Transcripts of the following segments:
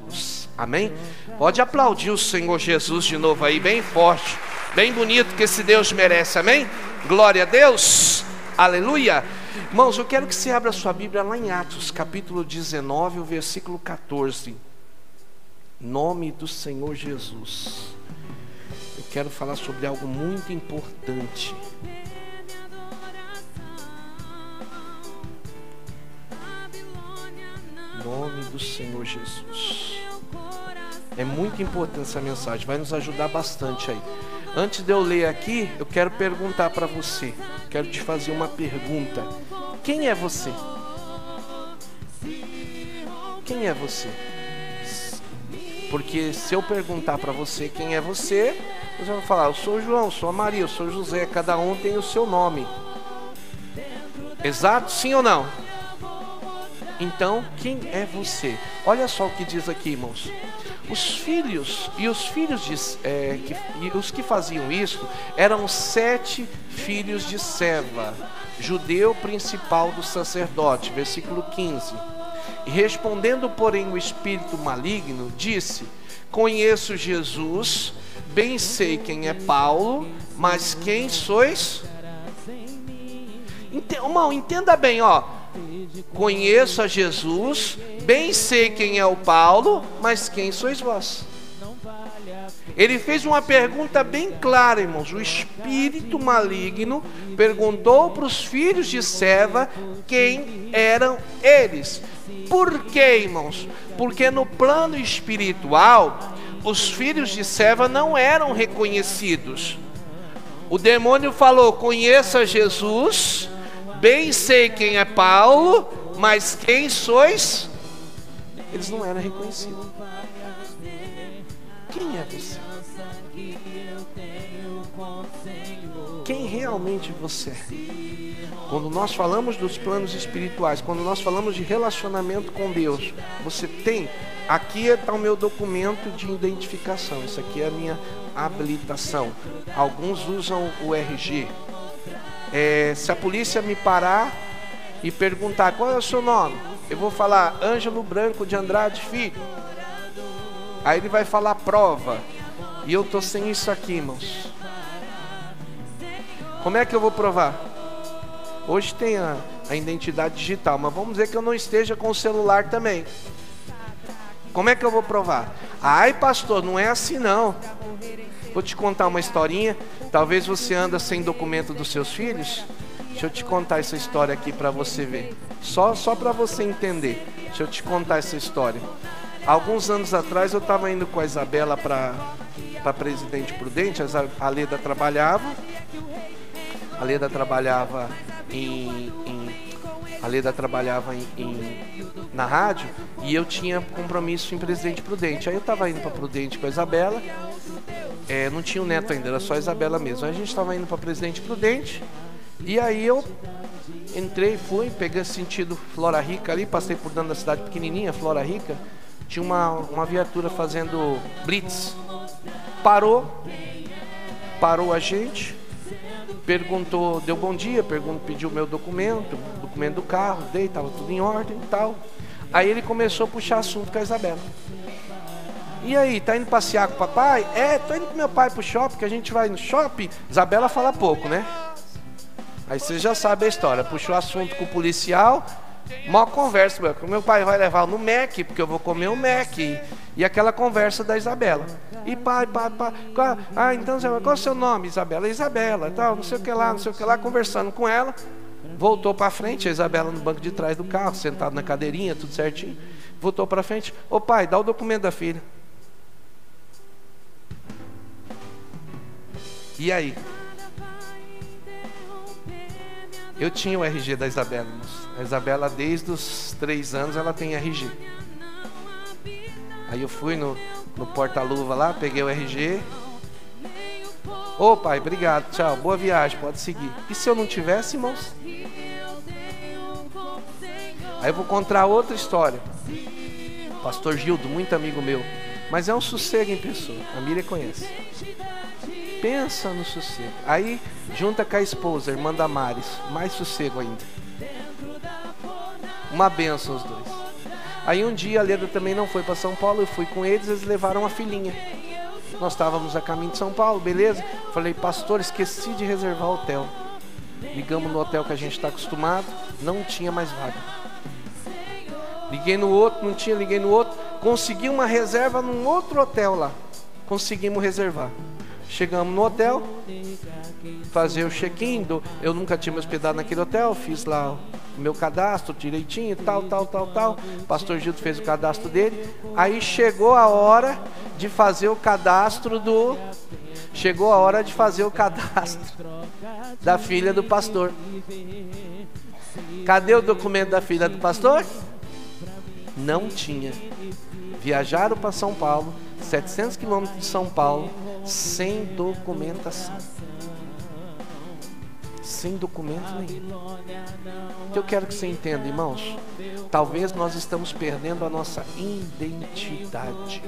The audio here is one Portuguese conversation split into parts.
Jesus. Amém? Pode aplaudir o Senhor Jesus de novo aí, bem forte, bem bonito, que esse Deus merece. Amém? Glória a Deus. Aleluia. Irmãos, eu quero que você abra a sua Bíblia lá em Atos, capítulo 19, o versículo 14. Nome do Senhor Jesus. Eu quero falar sobre algo muito importante. Nome do Senhor Jesus. É muito importante essa mensagem, vai nos ajudar bastante aí. Antes de eu ler aqui, eu quero perguntar para você. Quero te fazer uma pergunta. Quem é você? Quem é você? Porque se eu perguntar para você quem é você, você vai falar: eu sou o João, eu sou a Maria, eu sou o José. Cada um tem o seu nome. Exato? Sim ou não? Então, quem é você? Olha só o que diz aqui, irmãos. Os filhos os que faziam isso eram 7 filhos de Seva, judeu principal do sacerdote. Versículo 15. E respondendo, porém, o espírito maligno, disse: conheço Jesus, bem sei quem é Paulo, mas quem sois? Irmão, entenda bem, ó. Conheço a Jesus, bem sei quem é o Paulo, mas quem sois vós? Ele fez uma pergunta bem clara, irmãos. O espírito maligno perguntou para os filhos de Seva quem eram eles. Por quê, irmãos? Porque no plano espiritual, os filhos de Seva não eram reconhecidos. O demônio falou: conheça Jesus, bem sei quem é Paulo, mas quem sois? Eles não eram reconhecidos. Quem é você? Quem realmente você é? Quando nós falamos dos planos espirituais, quando nós falamos de relacionamento com Deus, você tem, aqui está o meu documento de identificação, isso aqui é a minha habilitação. Alguns usam o RG. Se a polícia me parar e perguntar qual é o seu nome, eu vou falar Ângelo Branco de Andrade Filho. Aí ele vai falar prova, e eu estou sem isso aqui, irmãos. Como é que eu vou provar? Hoje tem a identidade digital, mas vamos dizer que eu não esteja com o celular também. Como é que eu vou provar? Ai, pastor, não é assim não. Vou te contar uma historinha. Talvez você anda sem documento dos seus filhos. Deixa eu te contar essa história aqui para você ver. Só para você entender. Deixa eu te contar essa história. Alguns anos atrás eu estava indo com a Isabela para Presidente Prudente. A Leda trabalhava. A Leda trabalhava na rádio, e eu tinha compromisso em Presidente Prudente. Aí eu estava indo para Prudente com a Isabela. Não tinha o neto ainda, era só a Isabela mesmo. Aí a gente estava indo para Presidente Prudente. E aí eu entrei, peguei sentido Flora Rica ali, passei por dentro da cidade pequenininha, Flora Rica. Tinha uma viatura fazendo blitz. Parou a gente, perguntou, deu bom dia, pediu meu documento do carro, dei, estava tudo em ordem e tal. Aí ele começou a puxar assunto com a Isabela. E aí, tá indo passear com o papai? Tô indo com meu pai pro shopping, que a gente vai no shopping. Isabela fala pouco, né? Aí você já sabe a história. Puxou assunto com o policial, mó conversa. Meu pai vai levar no Mac, porque eu vou comer o Mac. E aquela conversa da Isabela. E pai. Então, qual é o seu nome, Isabela? Isabela, tal, não sei o que lá, conversando com ela. Voltou para frente, a Isabela no banco de trás do carro, sentada na cadeirinha, tudo certinho. Voltou para frente. Ô pai, dá o documento da filha. E aí? Eu tinha o RG da Isabela. A Isabela, desde os 3 anos, ela tem RG. Aí eu fui no porta-luva lá, peguei o RG. Ô pai, obrigado, tchau, boa viagem, pode seguir. E se eu não tivesse, irmãos? Aí eu vou contar outra história. Pastor Gildo, muito amigo meu, mas é um sossego em pessoa. A Miriam conhece. Pensa no sossego. Aí junta com a esposa, a irmã da Maris, mais sossego ainda. Uma bênção os dois. Aí um dia a Leda também não foi para São Paulo, eu fui com eles levaram a filhinha. Nós estávamos a caminho de São Paulo, beleza? Falei, pastor, esqueci de reservar o hotel. Ligamos no hotel que a gente está acostumado, não tinha mais vaga. Liguei no outro, não tinha, liguei no outro. Consegui uma reserva num outro hotel lá. Conseguimos reservar. Chegamos no hotel, fazer o check-in. Eu nunca tinha me hospedado naquele hotel, fiz lá o meu cadastro direitinho, tal. O pastor Gildo fez o cadastro dele. Aí chegou a hora de fazer o cadastro da filha do pastor. Cadê o documento da filha do pastor? Não tinha. Viajaram para São Paulo, 700 quilômetros de São Paulo, sem documentação. Sem documento nenhum. O que eu quero que você entenda, irmãos, talvez nós estamos perdendo a nossa identidade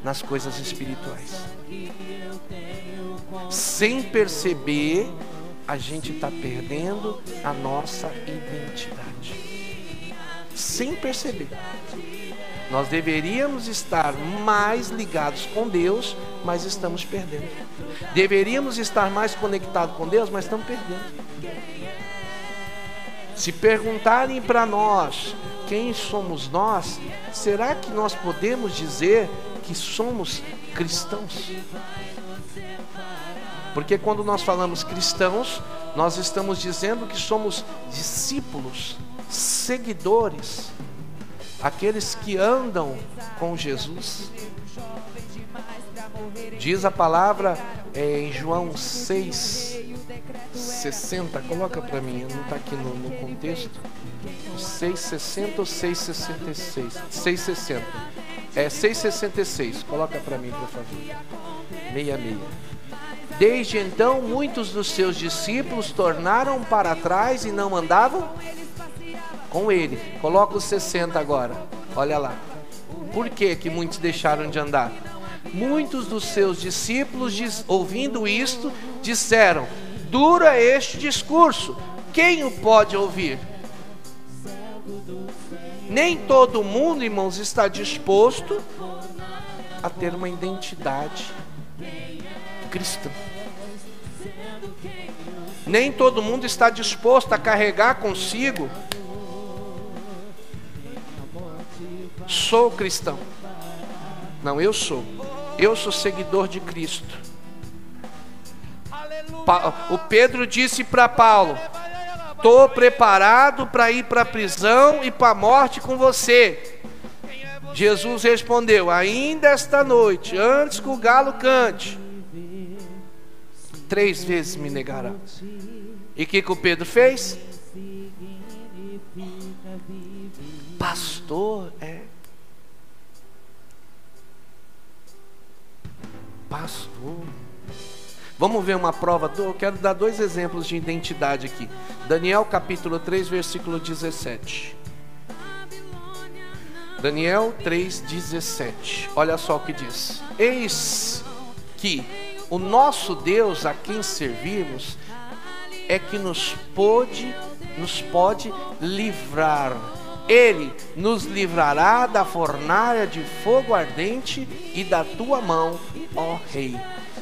nas coisas espirituais. Sem perceber, a gente está perdendo a nossa identidade. Sem perceber. Nós deveríamos estar mais ligados com Deus, mas estamos perdendo. Deveríamos estar mais conectados com Deus, mas estamos perdendo. Se perguntarem para nós quem somos nós, será que nós podemos dizer que somos cristãos? Porque quando nós falamos cristãos, nós estamos dizendo que somos discípulos, seguidores, aqueles que andam com Jesus. Diz a palavra em João 6,60, coloca para mim, não está aqui no contexto, 6,60 ou 6,66? 6,60, 6,66, coloca para mim, por favor, 66. Desde então, muitos dos seus discípulos tornaram para trás e não andavam com ele. Coloca os 60 agora, olha lá. Por que que muitos deixaram de andar? Muitos dos seus discípulos, ouvindo isto, disseram: duro é este discurso, quem o pode ouvir? Nem todo mundo, irmãos, está disposto a ter uma identidade cristã. Nem todo mundo está disposto a carregar consigo: sou cristão. Não, eu sou seguidor de Cristo. O Pedro disse para Paulo: estou preparado para ir para a prisão e para a morte com você. Jesus respondeu: ainda esta noite, antes que o galo cante, 3 vezes me negará. E o que o Pedro fez? Pastor, pastor. Vamos ver uma prova. Eu quero dar 2 exemplos de identidade aqui. Daniel capítulo 3, versículo 17. Daniel 3:17. Olha só o que diz: eis que o nosso Deus, a quem servimos, é que nos pode livrar. Ele nos livrará da fornalha de fogo ardente e da tua mão, ó rei.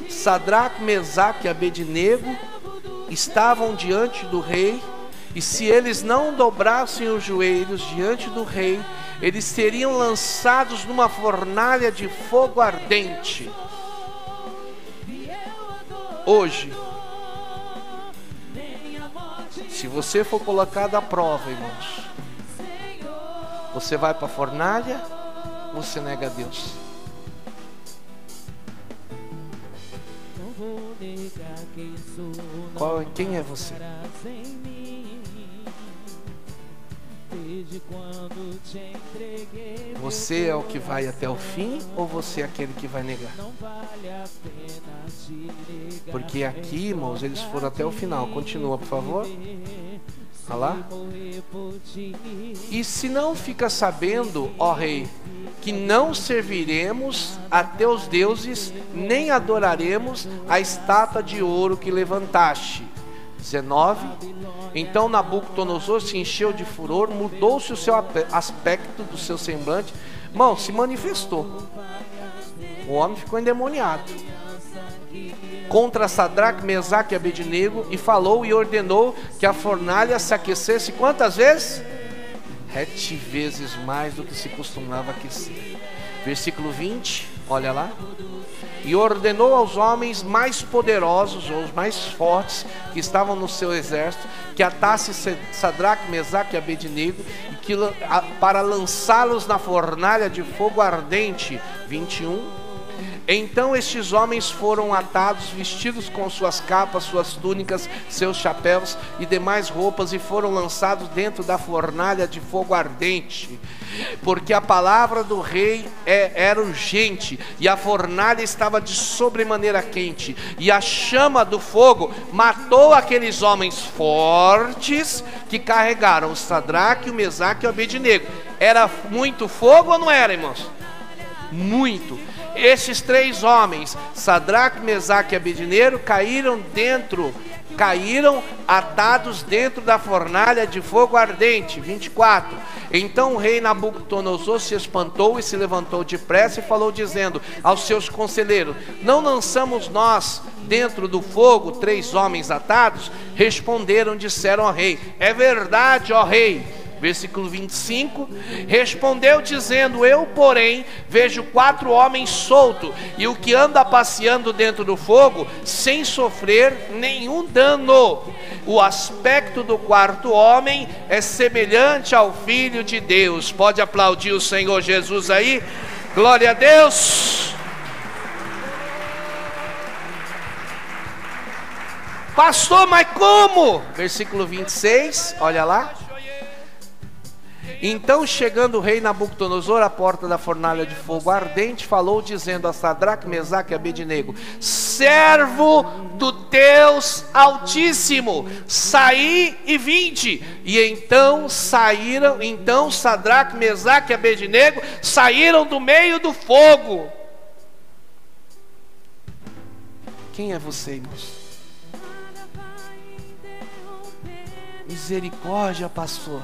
Sadraque, Mesaque e Abednego estavam diante do rei, e se eles não dobrassem os joelhos diante do rei, eles seriam lançados numa fornalha de fogo ardente. Hoje, se você for colocado à prova, irmãos, você vai para a fornalha, você nega a Deus. Quem é você? Você é o que vai até o fim ou você é aquele que vai negar? Porque aqui, irmãos, eles foram até o final. Continua, por favor. Olha lá. E se não fica sabendo, ó rei, que não serviremos a teus deuses, nem adoraremos a estátua de ouro que levantaste. 19. Então Nabucodonosor se encheu de furor, mudou-se o seu aspecto do seu semblante. Irmão, se manifestou. O homem ficou endemoniado contra Sadraque, Mesaque e Abednego, e falou e ordenou que a fornalha se aquecesse quantas vezes? 7 vezes mais do que se costumava aquecer. Versículo 20, olha lá. E ordenou aos homens mais poderosos, ou os mais fortes, que estavam no seu exército, que atasse Sadraque, Mesaque e Abednego, e que, para lançá-los na fornalha de fogo ardente. 21. Então estes homens foram atados, vestidos com suas capas, suas túnicas, seus chapéus e demais roupas, e foram lançados dentro da fornalha de fogo ardente, porque a palavra do rei era urgente, e a fornalha estava de sobremaneira quente, e a chama do fogo matou aqueles homens fortes que carregaram o Sadraque, o Mesaque e o Abednego. Era muito fogo ou não era, irmãos? Muito. Esses 3 homens, Sadraque, Mesaque e Abednego, caíram atados dentro da fornalha de fogo ardente. 24. Então o rei Nabucodonosor se espantou e se levantou depressa e falou, dizendo aos seus conselheiros: não lançamos nós dentro do fogo 3 homens atados? Responderam, disseram ao rei: é verdade, ó rei. Versículo 25, respondeu dizendo: eu, porém, vejo 4 homens soltos, e o que anda passeando dentro do fogo, sem sofrer nenhum dano. O aspecto do 4º homem é semelhante ao Filho de Deus. Pode aplaudir o Senhor Jesus aí? Glória a Deus. Pastor, mas como? Versículo 26, olha lá. Então, chegando o rei Nabucodonosor à porta da fornalha de fogo ardente, falou dizendo a Sadraque, Mesaque e Abednego: servo do Deus Altíssimo, saí e vinde. E então Sadraque, Mesaque e Abednego saíram do meio do fogo. Quem é você, irmãos? Misericórdia, pastor.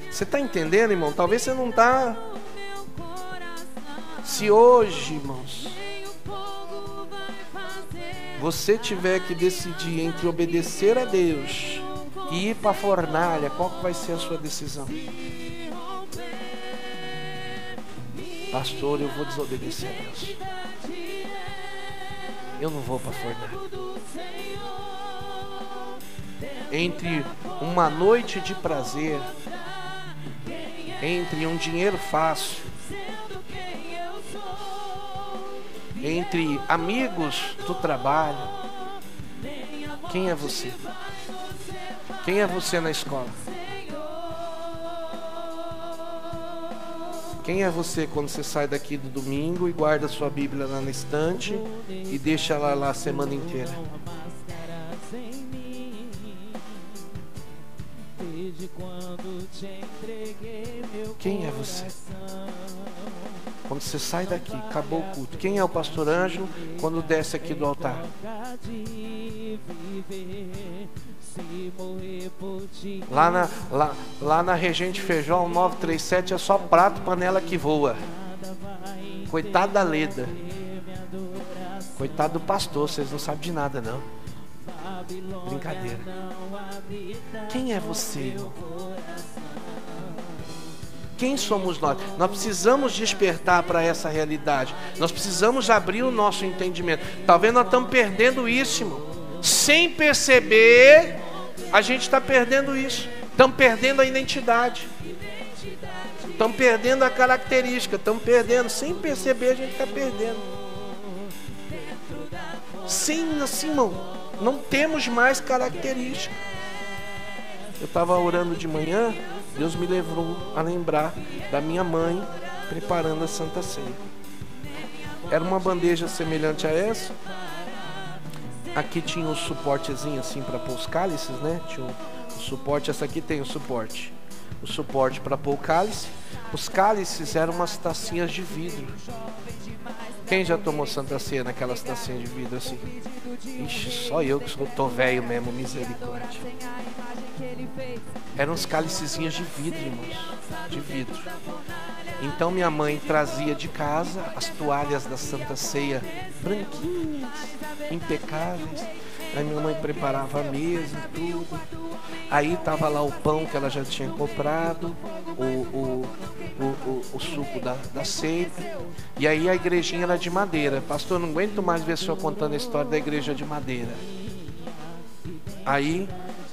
Você está entendendo, irmão? Talvez você não está. Se hoje, irmãos, você tiver que decidir entre obedecer a Deus e ir para a fornalha, qual que vai ser a sua decisão? Pastor, eu vou desobedecer a Deus. Eu não vou para a fornalha. Entre uma noite de prazer, entre um dinheiro fácil, entre amigos do trabalho, quem é você? Quem é você na escola? Quem é você quando você sai daqui do domingo e guarda sua Bíblia lá na estante e deixa ela lá a semana inteira? Quem é você? Quando você sai daqui, acabou o culto. Quem é o pastor Ângelo quando desce aqui do altar? Lá na Regente Feijão 937 é só prato, panela que voa. Coitado da Leda. Coitado do pastor, vocês não sabem de nada não. Brincadeira. Quem é você, irmão? Quem somos nós? Nós precisamos despertar para essa realidade. Nós precisamos abrir o nosso entendimento. Talvez nós estamos perdendo isso, irmão. Sem perceber, a gente está perdendo isso. Estamos perdendo a identidade. Estamos perdendo a característica. Estamos perdendo. Sem perceber, a gente está perdendo. Sim, assim, irmão. Não temos mais característica. Eu estava orando de manhã, Deus me levou a lembrar da minha mãe preparando a Santa Ceia. Era uma bandeja semelhante a essa. Aqui tinha um suportezinho assim para pôr os cálices, né? Tinha um suporte, essa aqui tem o suporte. O suporte para pôr o cálice. Os cálices eram umas tacinhas de vidro. Quem já tomou Santa Ceia naquelas tacinhas de vidro assim? Ixi, só eu que tô velho mesmo, misericórdia. Eram uns cálicezinhos de vidro, irmãos, de vidro. Então minha mãe trazia de casa as toalhas da Santa Ceia, branquinhas, impecáveis. Aí minha mãe preparava a mesa e tudo. Aí tava lá o pão que ela já tinha comprado, o suco da ceia. E aí a igrejinha era de madeira. Pastor, não aguento mais ver o senhor contando a história da igreja de madeira. Aí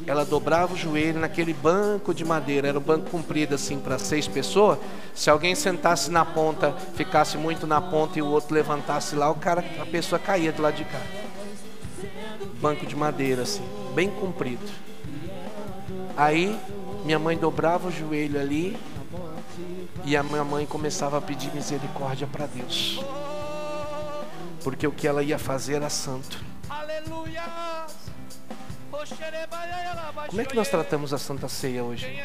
ela dobrava o joelho naquele banco de madeira. Era um banco comprido assim para 6 pessoas. Se alguém sentasse na ponta, ficasse muito na ponta e o outro levantasse lá, a pessoa caía do lado de cá. Banco de madeira assim, bem comprido. Aí minha mãe dobrava o joelho ali e a minha mãe começava a pedir misericórdia para Deus, porque o que ela ia fazer era santo. Como é que nós tratamos a Santa Ceia hoje?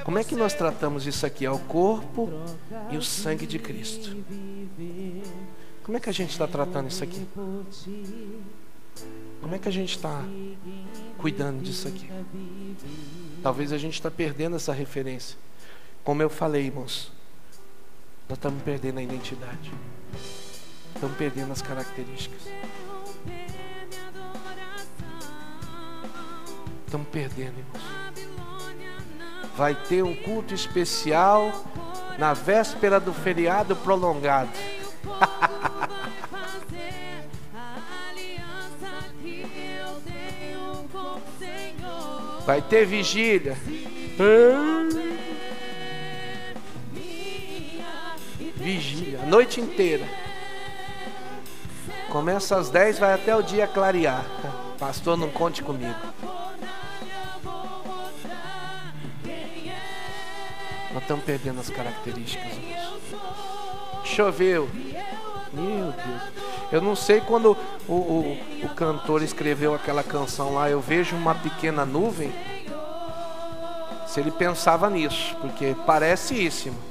Como é que nós tratamos isso aqui? É o corpo e o sangue de Cristo. Como é que a gente está tratando isso aqui? Como é que a gente está cuidando disso aqui? Talvez a gente está perdendo essa referência. Como eu falei, irmãos, nós estamos perdendo a identidade. Estamos perdendo as características. Estamos perdendo, irmãos. Vai ter um culto especial na véspera do feriado prolongado. Vai ter vigília. Vigília, a noite inteira. Começa às 10, vai até o dia clarear. Pastor, não conte comigo. Nós estamos perdendo as características. Choveu. Meu Deus. Eu não sei quando o cantor escreveu aquela canção lá, eu vejo uma pequena nuvem, se ele pensava nisso, porque parece isso, irmão.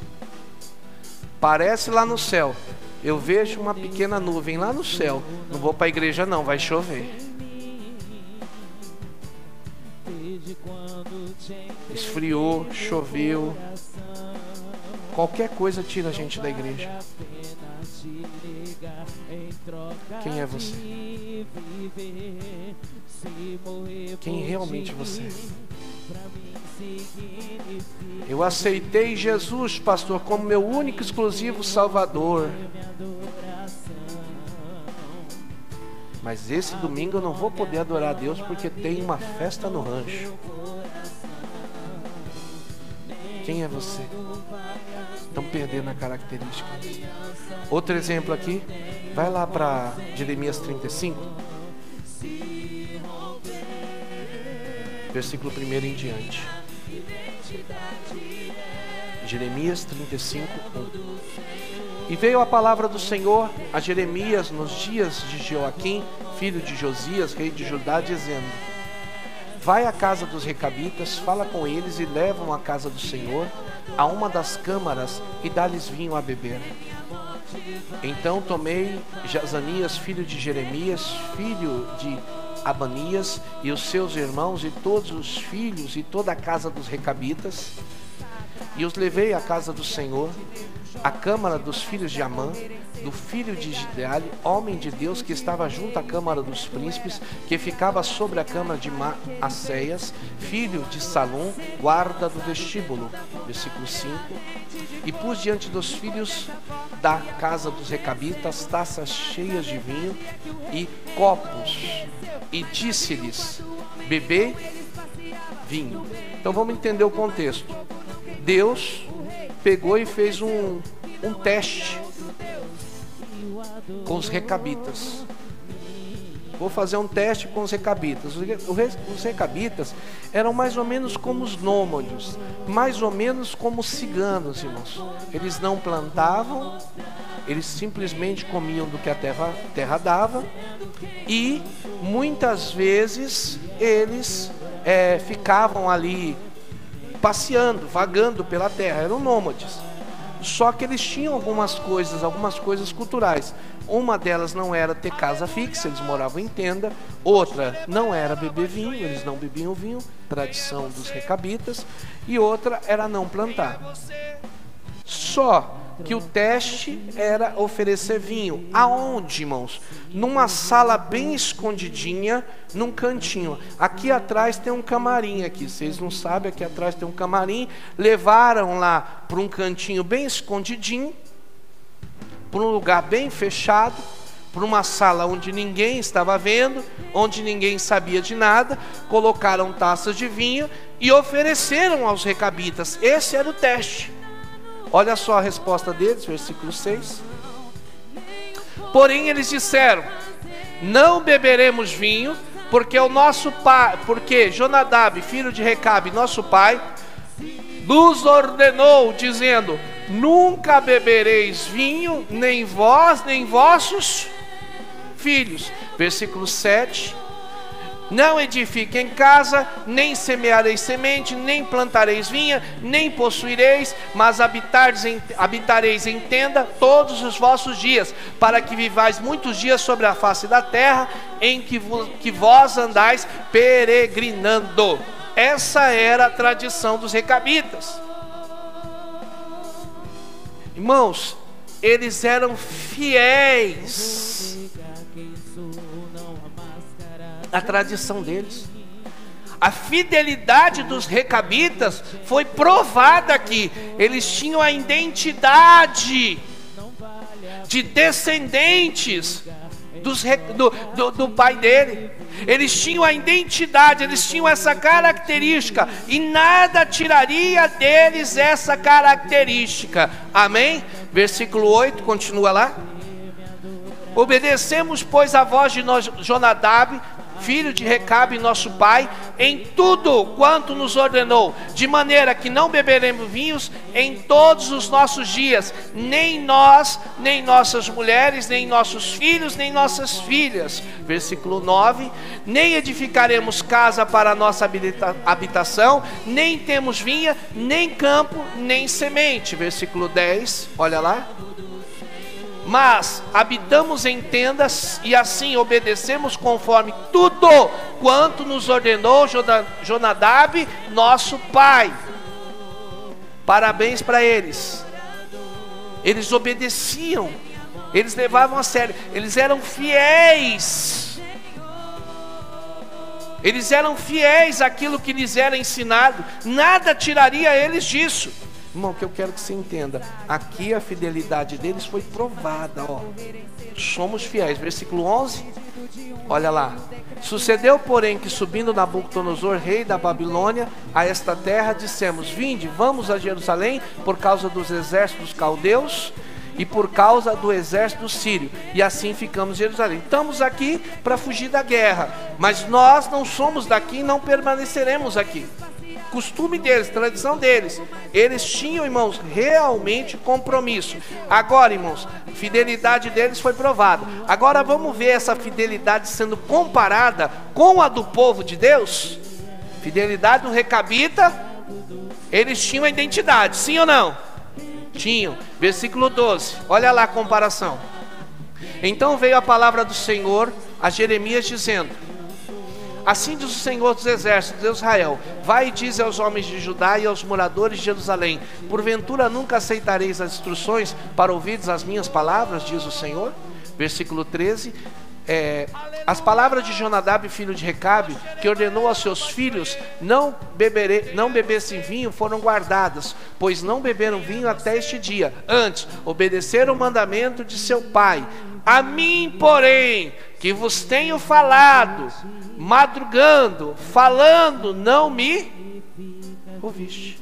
Parece lá no céu. Eu vejo uma pequena nuvem lá no céu. Não vou para a igreja não, vai chover. Esfriou, choveu. Qualquer coisa tira a gente da igreja. Quem é você? Quem realmente você é? Eu aceitei Jesus, pastor, como meu único e exclusivo Salvador. Mas esse domingo eu não vou poder adorar a Deus porque tem uma festa no rancho. Quem é você? Estão perdendo a característica. Outro exemplo aqui. Vai lá para Jeremias 35. Versículo 1 em diante. Jeremias 35, 1. E veio a palavra do Senhor a Jeremias nos dias de Joaquim, filho de Josias, rei de Judá, dizendo: vai à casa dos recabitas, fala com eles e levam à casa do Senhor, a uma das câmaras, e dá-lhes vinho a beber. Então tomei Jazanias, filho de Jeremias, filho de Abanias, e os seus irmãos, e todos os filhos, e toda a casa dos recabitas, e os levei à casa do Senhor, à câmara dos filhos de Amã, do filho de Gideali, homem de Deus, que estava junto à câmara dos príncipes, que ficava sobre a câmara de Maacéias, filho de Salum, guarda do vestíbulo. Versículo 5. E pus diante dos filhos da casa dos recabitas taças cheias de vinho e copos, e disse-lhes: bebei vinho. Então vamos entender o contexto. Deus pegou e fez um teste com os recabitas. Vou fazer um teste com os recabitas. Os recabitas eram mais ou menos como os nômades, mais ou menos como os ciganos, irmãos. Eles não plantavam, eles simplesmente comiam do que a terra dava, e muitas vezes eles ficavam ali passeando, vagando pela terra, eram nômades. Só que eles tinham algumas coisas culturais. Uma delas não era ter casa fixa, eles moravam em tenda. Outra não era beber vinho, eles não bebiam vinho, tradição dos recabitas. E outra era não plantar. Só que o teste era oferecer vinho. Aonde, irmãos? Numa sala bem escondidinha, num cantinho. Aqui atrás tem um camarim aqui. Vocês não sabem, aqui atrás tem um camarim. Levaram lá para um cantinho bem escondidinho, para um lugar bem fechado, para uma sala onde ninguém estava vendo, onde ninguém sabia de nada. Colocaram taças de vinho e ofereceram aos recabitas. Esse era o teste. Olha só a resposta deles, versículo 6. Porém eles disseram: não beberemos vinho, porque o nosso pai, porque Jonadab, filho de Recabe, nosso pai, nos ordenou, dizendo: nunca bebereis vinho, nem vós, nem vossos filhos. Versículo 7. Não edifiquem casa, nem semeareis semente, nem plantareis vinha, nem possuireis, mas habitareis em tenda todos os vossos dias, para que vivais muitos dias sobre a face da terra, em que vós andais peregrinando. Essa era a tradição dos recabitas. Irmãos, eles eram fiéis a tradição deles. A fidelidade dos recabitas foi provada aqui. Eles tinham a identidade de descendentes do pai dele. Eles tinham a identidade, eles tinham essa característica, e nada tiraria deles essa característica. Amém? Versículo 8, continua lá. Obedecemos, pois, a voz de Jonadab, filho de Recabe, nosso pai, em tudo quanto nos ordenou, de maneira que não beberemos vinhos em todos os nossos dias, nem nós, nem nossas mulheres, nem nossos filhos, nem nossas filhas. Versículo 9. Nem edificaremos casa para a nossa habitação, nem temos vinha, nem campo, nem semente. Versículo 10, olha lá. Mas habitamos em tendas, e assim obedecemos conforme tudo quanto nos ordenou Jonadab, nosso pai. Parabéns para eles. Eles obedeciam, eles levavam a sério, eles eram fiéis. Eles eram fiéis àquilo que lhes era ensinado. Nada tiraria eles disso. Irmão, que eu quero que você entenda, aqui a fidelidade deles foi provada, ó. Somos fiéis. Versículo 11, olha lá. Sucedeu, porém, que subindo Nabucodonosor, rei da Babilônia, a esta terra, dissemos: vinde, vamos a Jerusalém, por causa dos exércitos caldeus e por causa do exército sírio, e assim ficamos em Jerusalém. Estamos aqui para fugir da guerra, mas nós não somos daqui e não permaneceremos aqui. Costume deles, tradição deles. Eles tinham, irmãos, realmente compromisso. Agora, irmãos, fidelidade deles foi provada. Agora vamos ver essa fidelidade sendo comparada com a do povo de Deus. Fidelidade do recabita, eles tinham a identidade, sim ou não? Tinham. Versículo 12, olha lá a comparação. Então veio a palavra do Senhor a Jeremias dizendo: assim diz o Senhor dos Exércitos, Deus Israel: vai e dize aos homens de Judá e aos moradores de Jerusalém: porventura nunca aceitareis as instruções para ouvirdes as minhas palavras, diz o Senhor. Versículo 13, as palavras de Jonadab, filho de Recabe, que ordenou aos seus filhos não bebessem vinho, foram guardadas, pois não beberam vinho até este dia. Antes, obedeceram o mandamento de seu pai. A mim, porém, que vos tenho falado, madrugando, falando, não me ouviste.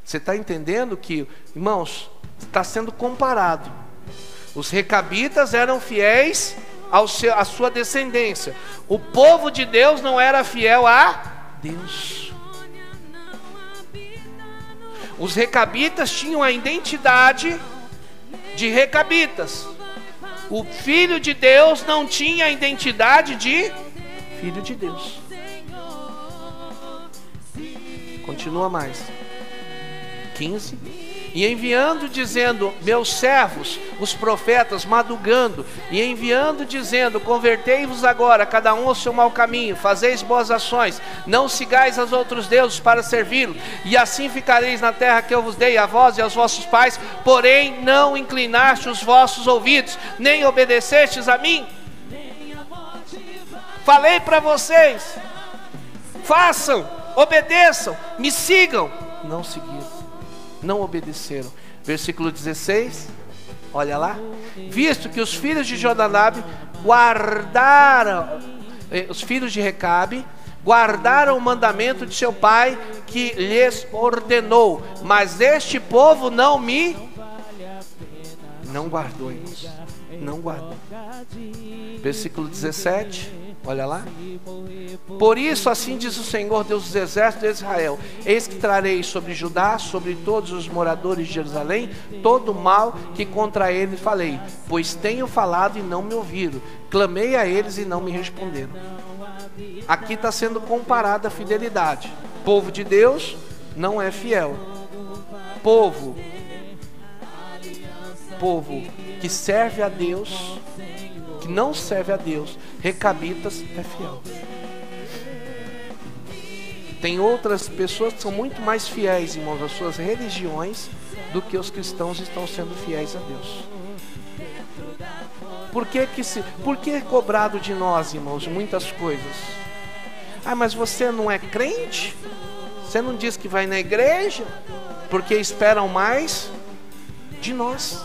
Você está entendendo que, irmãos, está sendo comparado. Os recabitas eram fiéis à sua descendência. O povo de Deus não era fiel a Deus. Os recabitas tinham a identidade de recabitas. O filho de Deus não tinha a identidade de filho de Deus. Continua mais. 15. E enviando, dizendo, meus servos, os profetas, madrugando, e enviando, dizendo, convertei-vos agora, cada um ao seu mau caminho, fazeis boas ações, não sigais aos outros deuses para servi-lo, e assim ficareis na terra que eu vos dei, a vós e aos vossos pais, porém não inclinaste os vossos ouvidos, nem obedecestes a mim. Falei para vocês, façam, obedeçam, me sigam. Não seguiram, não obedeceram. Versículo 16, olha lá. Visto que os filhos de Jonadab guardaram, os filhos de Recabe, guardaram o mandamento de seu pai que lhes ordenou, mas este povo não guardou, irmãos, não guardou. Versículo 17, olha lá. Por isso assim diz o Senhor Deus dos exércitos de Israel: eis que trarei sobre Judá, sobre todos os moradores de Jerusalém, todo o mal que contra eles falei, pois tenho falado e não me ouviram, clamei a eles e não me responderam. Aqui está sendo comparada a fidelidade. Povo de Deus não é fiel. Povo que serve a Deus, que não serve a Deus, recabitas, é fiel. Tem outras pessoas que são muito mais fiéis, irmãos, às suas religiões do que os cristãos estão sendo fiéis a Deus. Por que é cobrado de nós, irmãos, muitas coisas? Ah, mas você não é crente? Você não diz que vai na igreja? Porque esperam mais de nós.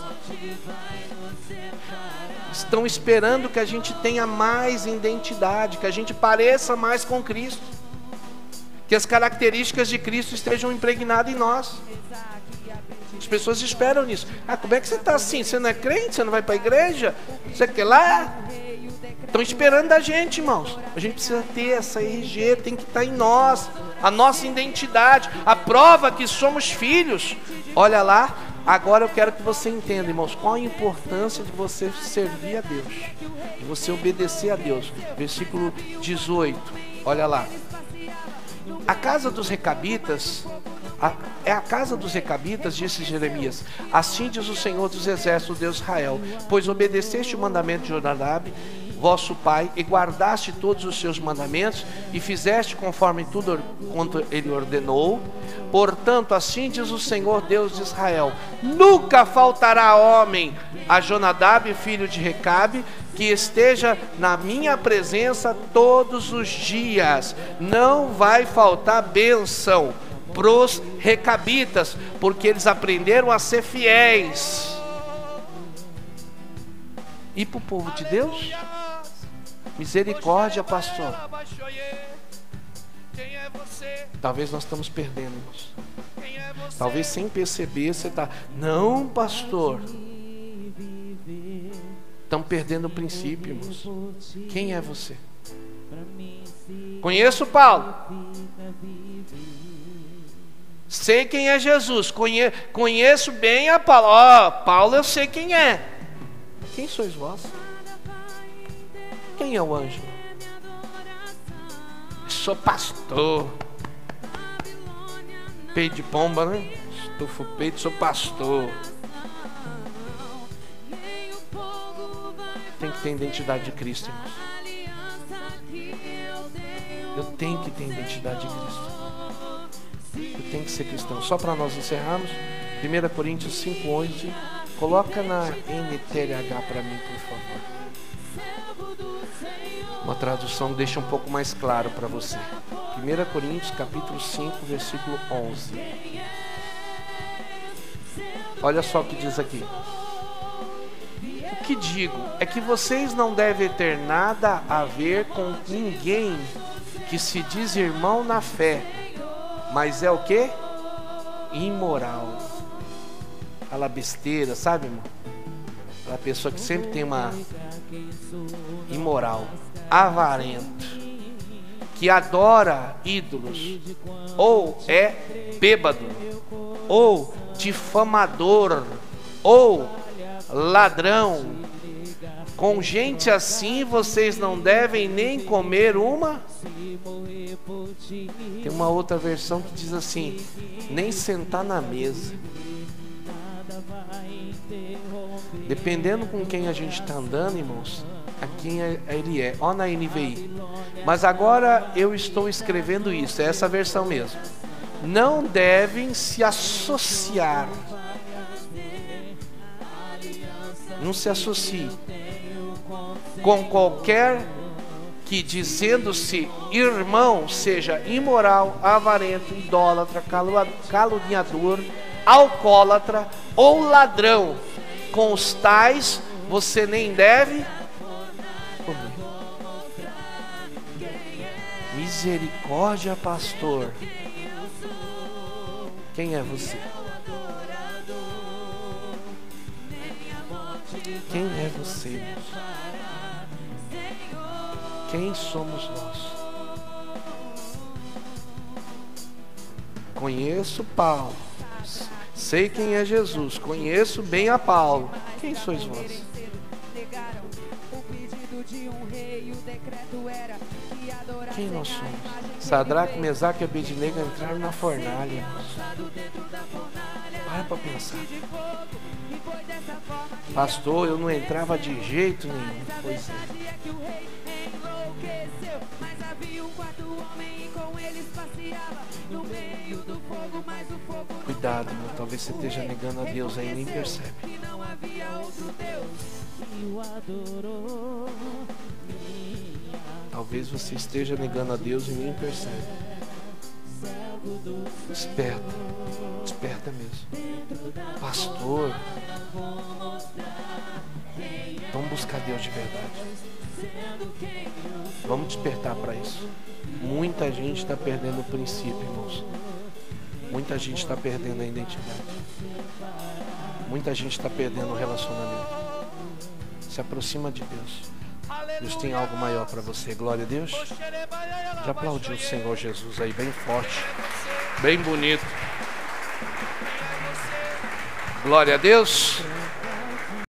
Estão esperando que a gente tenha mais identidade, que a gente pareça mais com Cristo, que as características de Cristo estejam impregnadas em nós. As pessoas esperam nisso. Ah, como é que você está assim? Você não é crente? Você não vai para a igreja? Você quer lá? Estão esperando da gente, irmãos. A gente precisa ter essa RG, tem que estar em nós, a nossa identidade, a prova que somos filhos. Olha lá. Agora eu quero que você entenda, irmãos, qual a importância de você servir a Deus, de você obedecer a Deus. Versículo 18, olha lá. A casa dos recabitas, é a casa dos recabitas, disse Jeremias, assim diz o Senhor dos exércitos, Deus de Israel, pois obedeceste o mandamento de Jonadab, vosso pai, e guardaste todos os seus mandamentos, e fizeste conforme tudo quanto ele ordenou. Portanto, assim diz o Senhor Deus de Israel: nunca faltará homem a Jonadab, filho de Recabe, que esteja na minha presença todos os dias. Não vai faltar bênção pros recabitas, porque eles aprenderam a ser fiéis. E para o povo de Deus? Misericórdia, pastor. Talvez nós estamos perdendo, irmãos. Talvez sem perceber você está... Não, pastor. Estamos perdendo o princípio, irmãos. Quem é você? Conheço Paulo. Sei quem é Jesus. Conheço bem a Paulo. Paulo eu sei quem é. Quem sois vós? Quem é o anjo? Sou pastor. Peito de pomba, né? Estufa o peito, sou pastor. Tem que ter identidade de Cristo, irmãos. Eu tenho que ter identidade de Cristo. Eu tenho que ser cristão. Só para nós encerrarmos, 1 Coríntios 5:11. Coloca na NTLH para mim, por favor. Uma tradução deixa um pouco mais claro para você. 1 Coríntios capítulo 5, versículo 11. Olha só o que diz aqui. O que digo é que vocês não devem ter nada a ver com ninguém que se diz irmão na fé, mas é o quê? Imoral. Aquela besteira, sabe, irmão? Aquela pessoa que sempre tem uma imoral, avarento, que adora ídolos, ou é bêbado, ou difamador, ou ladrão. Com gente assim vocês não devem nem comer uma Tem uma outra versão que diz assim: nem sentar na mesa. Dependendo com quem a gente está andando, irmãos, a quem ele é. Ó na NVI. Mas agora eu estou escrevendo isso, é essa versão mesmo. Não devem se associar. Não se associe com qualquer que, dizendo-se irmão, seja imoral, avarento, idólatra, caluniador, alcoólatra ou ladrão. Com os tais você nem deve comer. Misericórdia, pastor. Quem é você? Quem é você, irmãos? Quem somos nós? Conheço Paulo, sei quem é Jesus, conheço bem a Paulo. Quem sois vós? Quem nós somos? Sadraque, Mesaque e Abednego entraram na fornalha, irmãos. Para pensar. Pastor, eu não entrava de jeito nenhum. Pois é. Cuidado, irmão. Talvez você esteja negando a Deus aí e nem percebe. Talvez você esteja negando a Deus e nem percebe. Desperta. Desperta mesmo. Pastor, vamos buscar Deus de verdade. Vamos despertar para isso. Muita gente está perdendo o princípio, irmãos. Muita gente está perdendo a identidade. Muita gente está perdendo o relacionamento. Se aproxima de Deus. Deus tem algo maior para você. Glória a Deus. Já aplaudiu o Senhor Jesus aí bem forte, bem bonito. Glória a Deus.